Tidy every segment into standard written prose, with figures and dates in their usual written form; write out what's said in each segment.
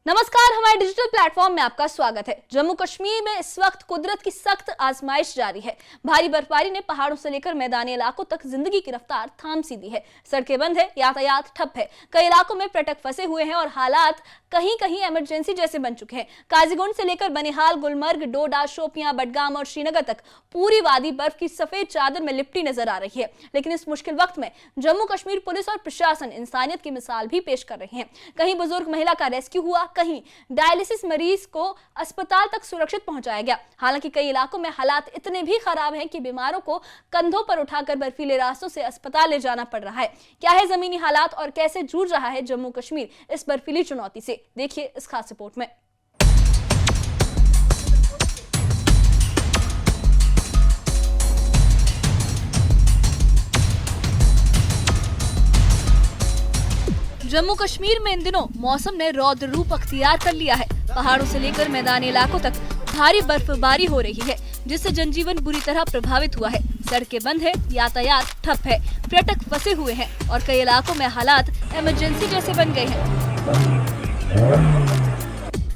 नमस्कार, हमारे digital platform में आपका स्वागत है। जम्मू कश्मीर में इस वक्त कुदरत की सख्त आजमाइश जारी है। भारी बर्फबारी ने पहाड़ों से लेकर मैदानी इलाकों तक जिंदगी की रफ्तार थाम सी दी है। सड़कें बंद है, यातायात ठप है, कई इलाकों में पर्यटक फंसे हुए हैं और हालात कहीं कहीं इमरजेंसी जैसे बन चुके हैं। काजीगुंड से लेकर बनिहाल, गुलमर्ग, डोडा, शोपियां, बडगाम और श्रीनगर तक पूरी वादी बर्फ की सफेद चादर में लिपटी नजर आ रही है। लेकिन इस मुश्किल वक्त में जम्मू कश्मीर पुलिस और प्रशासन इंसानियत की मिसाल भी पेश कर रहे हैं। कहीं बुजुर्ग महिला का रेस्क्यू हुआ, कहीं डायलिसिस मरीज को अस्पताल तक सुरक्षित पहुंचाया गया। हालांकि कई इलाकों में हालात इतने भी खराब हैं कि बीमारों को कंधों पर उठाकर बर्फीले रास्तों से अस्पताल ले जाना पड़ रहा है। क्या है जमीनी हालात और कैसे जूझ रहा है जम्मू कश्मीर इस बर्फीली चुनौती से, देखिए इस खास रिपोर्ट में। जम्मू कश्मीर में इन दिनों मौसम ने रौद्र रूप अख्तियार कर लिया है। पहाड़ों से लेकर मैदानी इलाकों तक भारी बर्फबारी हो रही है, जिससे जनजीवन बुरी तरह प्रभावित हुआ है। सड़कें बंद है, यातायात ठप है, पर्यटक फंसे हुए हैं और कई इलाकों में हालात इमरजेंसी जैसे बन गए हैं।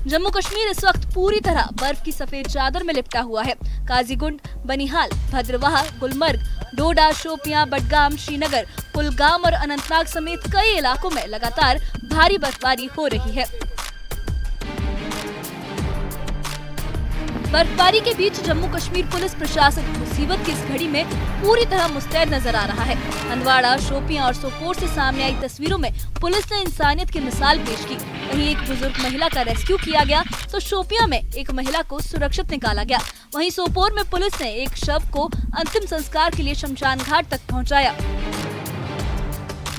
जम्मू कश्मीर इस वक्त पूरी तरह बर्फ की सफेद चादर में लिपटा हुआ है। काजीगुंड, बनिहाल, भद्रवाह, गुलमर्ग, डोडा, शोपियां, बडगाम, श्रीनगर, कुलगाम और अनंतनाग समेत कई इलाकों में लगातार भारी बर्फबारी हो रही है। बर्फबारी के बीच जम्मू कश्मीर पुलिस प्रशासन मुसीबत की इस घड़ी में पूरी तरह मुस्तैद नजर आ रहा है। हंदवाड़ा, शोपियां और सोपोर से सामने आई तस्वीरों में पुलिस ने इंसानियत की मिसाल पेश की। वहीं एक बुजुर्ग महिला का रेस्क्यू किया गया तो शोपियां में एक महिला को सुरक्षित निकाला गया। वहीं सोपोर में पुलिस ने एक शव को अंतिम संस्कार के लिए शमशान घाट तक पहुँचाया।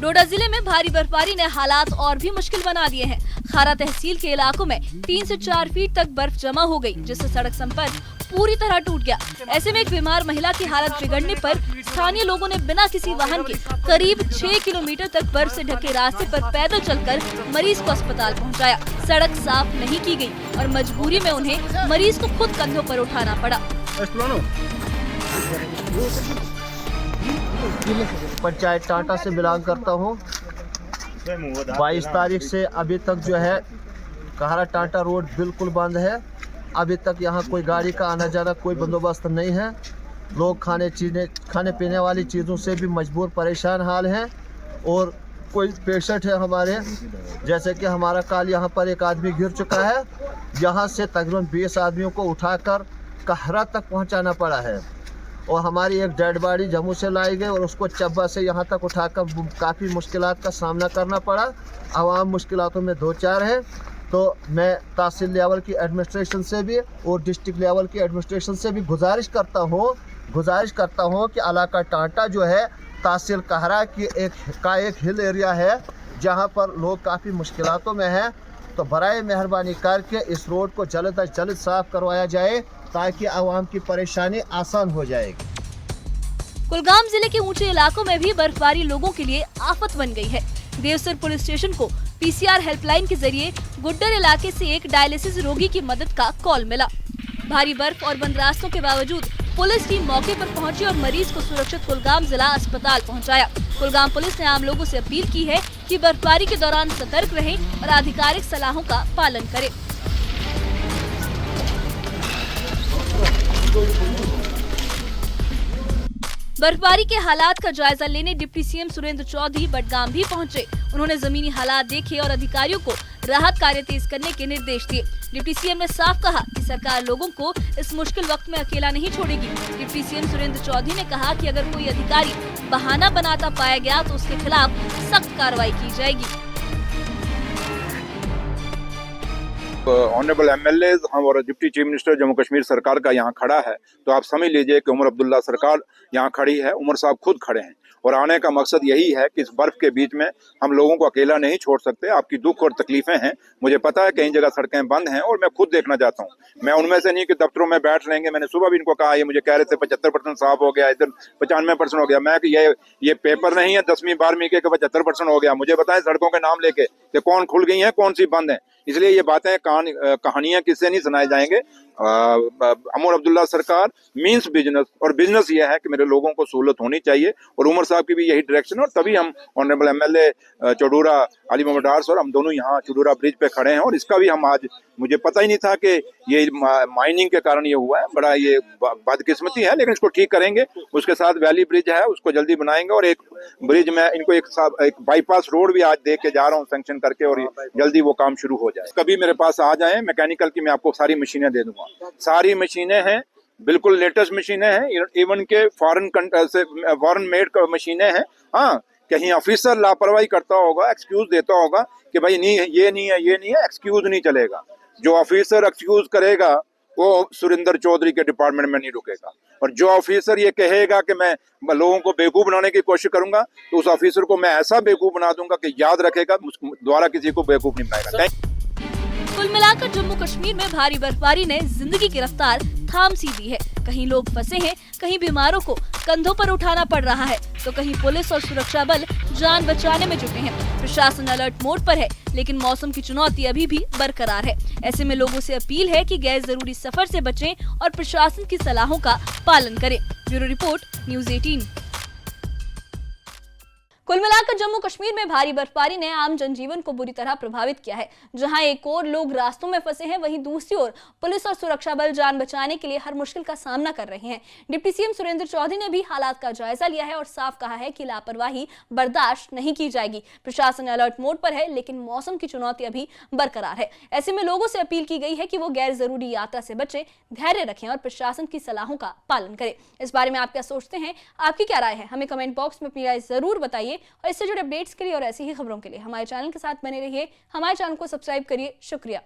डोडा जिले में भारी बर्फबारी ने हालात और भी मुश्किल बना दिए हैं। खारा तहसील के इलाकों में 3 से 4 फीट तक बर्फ जमा हो गई, जिससे सड़क संपर्क पूरी तरह टूट गया। ऐसे में एक बीमार महिला की हालत बिगड़ने पर स्थानीय लोगों ने बिना किसी वाहन के करीब 6 किलोमीटर तक बर्फ से ढके रास्ते पर पैदल चलकर मरीज को अस्पताल पहुंचाया। सड़क साफ नहीं की गई और मजबूरी में उन्हें मरीज को खुद कंधों पर उठाना पड़ा। पंचायत टाटा से बिलोंग करता हूँ। 22 तारीख से अभी तक जो है कहरा टाटा रोड बिल्कुल बंद है। अभी तक यहाँ कोई गाड़ी का आना जाना कोई बंदोबस्त नहीं है। लोग खाने पीने वाली चीज़ों से भी मजबूर परेशान हाल हैं। और कोई पेशेंट है हमारे, जैसे कि हमारा कल यहाँ पर एक आदमी गिर चुका है। यहाँ से तकरीबन 20 आदमियों को उठाकर कहरा तक पहुँचाना पड़ा है। और हमारी एक डेड बॉडी जम्मू से लाई गई और उसको चब्बा से यहाँ तक उठाकर काफ़ी मुश्किलात का सामना करना पड़ा। आवाम मुश्किलातों में दो चार है। तो मैं तहसील लेवल की एडमिनिस्ट्रेशन से भी और डिस्ट्रिक्ट लेवल की एडमिनिस्ट्रेशन से भी गुजारिश करता हूँ कि इलाका टाटा जो है तहसील कहरा की एक हिल एरिया है, जहाँ पर लोग काफ़ी मुश्किलातों में हैं। तो बराए मेहरबानी करके इस रोड को जल्द अज जल्द साफ करवाया जाए ताकि आवाम की परेशानी आसान हो जाएगी। कुलगाम जिले के ऊंचे इलाकों में भी बर्फबारी लोगों के लिए आफत बन गई है। देवसर पुलिस स्टेशन को पीसीआर हेल्पलाइन के जरिए गुड्डर इलाके से एक डायलिसिस रोगी की मदद का कॉल मिला। भारी बर्फ और बंद रास्तों के बावजूद पुलिस टीम मौके पर पहुंची और मरीज को सुरक्षित कुलगाम जिला अस्पताल पहुंचाया। कुलगाम पुलिस ने आम लोगों से अपील की है कि बर्फबारी के दौरान सतर्क रहें और आधिकारिक सलाहों का पालन करें। बर्फबारी के हालात का जायजा लेने डिप्टी सीएम सुरेंद्र चौधरी बडगाम भी पहुंचे। उन्होंने जमीनी हालात देखे और अधिकारियों को राहत कार्य तेज करने के निर्देश दिए। डिप्टी सीएम ने साफ कहा कि सरकार लोगों को इस मुश्किल वक्त में अकेला नहीं छोड़ेगी। डिप्टी सीएम सुरेंद्र चौधरी ने कहा कि अगर कोई अधिकारी बहाना बनाता पाया गया तो उसके खिलाफ सख्त कार्रवाई की जाएगी। ऑनरेबल एमएलए और deputy chief minister Jammu Kashmir सरकार का यहाँ खड़ा है, तो आप समझ लीजिए कि उमर अब्दुल्ला सरकार यहाँ खड़ी है। उमर साहब खुद खड़े हैं और आने का मकसद यही है कि इस बर्फ के बीच में हम लोगों को अकेला नहीं छोड़ सकते। आपकी दुख और तकलीफें हैं, मुझे पता है कई जगह सड़कें बंद हैं और मैं खुद देखना चाहता हूँ। मैं उनमें से नहीं कि दफ्तरों में बैठ रहेंगे। मैंने सुबह भी इनको कहा, ये मुझे कह रहे थे 75% साफ हो गया, इधर 95% हो गया। मैं कि ये पेपर नहीं है 10वीं 12वीं के 75% हो गया। मुझे बताएं सड़कों के नाम लेके कि कौन खुल गई हैं, कौन सी बंद है। इसलिए ये बातें कहानियां किससे नहीं सुनाए जाएंगे। उमर अब्दुल्ला सरकार मीन्स बिजनेस, और बिजनेस ये है कि मेरे लोगों को सहूलत होनी चाहिए, और उमर साहब की भी यही डायरेक्शन है। और तभी हम ऑनरेबल एमएलए चौडूरा अली मोहम्मद डार्स और हम दोनों यहाँ चौडूरा ब्रिज पे खड़े हैं। और इसका भी हम आज, मुझे पता ही नहीं था कि ये माइनिंग के कारण ये हुआ है, बड़ा ये बदकिस्मती है, लेकिन इसको ठीक करेंगे। उसके साथ वैली ब्रिज है, उसको जल्दी बनाएंगे, और एक ब्रिज में इनको एक बाईपास रोड भी आज दे के जा रहा हूँ सेंक्शन करके, और जल्दी वो काम शुरू हो जाए। कभी मेरे पास आ जाए मैकेनिकल की, मैं आपको सारी मशीनें दे दूंगा। सारी मशीनें हैं, बिल्कुल लेटेस्ट मशीनें हैं, इवन के फॉरेन मेड मशीनें हैं। हाँ, कहीं ऑफिसर लापरवाही करता होगा, एक्सक्यूज देता होगा कि भाई नहीं ये नहीं है, ये नहीं है, एक्सक्यूज नहीं चलेगा। जो ऑफिसर एक्सक्यूज करेगा वो सुरेंद्र चौधरी के डिपार्टमेंट में नहीं रुकेगा, और जो ऑफिसर ये कहेगा कि मैं लोगों को बेवकूफ बनाने की कोशिश करूंगा, तो उस ऑफिसर को मैं ऐसा बेवकूफ बना दूंगा कि याद रखेगा, दोबारा किसी को बेवकूफ नहीं बनाएगा। कुल मिलाकर जम्मू कश्मीर में भारी बर्फबारी ने जिंदगी की रफ्तार थाम सी दी है। कहीं लोग फंसे हैं, कहीं बीमारों को कंधों पर उठाना पड़ रहा है, तो कहीं पुलिस और सुरक्षा बल जान बचाने में जुटे हैं। प्रशासन अलर्ट मोड पर है, लेकिन मौसम की चुनौती अभी भी बरकरार है। ऐसे में लोगों से अपील है कि गैर जरूरी सफर से बचें और प्रशासन की सलाहों का पालन करें। Bureau report, news 18। कुल मिलाकर जम्मू कश्मीर में भारी बर्फबारी ने आम जनजीवन को बुरी तरह प्रभावित किया है। जहां एक ओर लोग रास्तों में फंसे हैं, वहीं दूसरी ओर पुलिस और सुरक्षा बल जान बचाने के लिए हर मुश्किल का सामना कर रहे हैं। डिप्टी सीएम सुरेंद्र चौधरी ने भी हालात का जायजा लिया है और साफ कहा है कि लापरवाही बर्दाश्त नहीं की जाएगी। प्रशासन अलर्ट मोड पर है, लेकिन मौसम की चुनौती अभी बरकरार है। ऐसे में लोगों से अपील की गई है कि वो गैर जरूरी यात्रा से बचे, धैर्य रखें और प्रशासन की सलाहों का पालन करें। इस बारे में आप क्या सोचते हैं, आपकी क्या राय है, हमें कमेंट बॉक्स में अपनी राय जरूर बताइए। और इससे जुड़े अपडेट्स के लिए और ऐसी ही खबरों के लिए हमारे चैनल के साथ बने रहिए। हमारे चैनल को सब्सक्राइब करिए। शुक्रिया।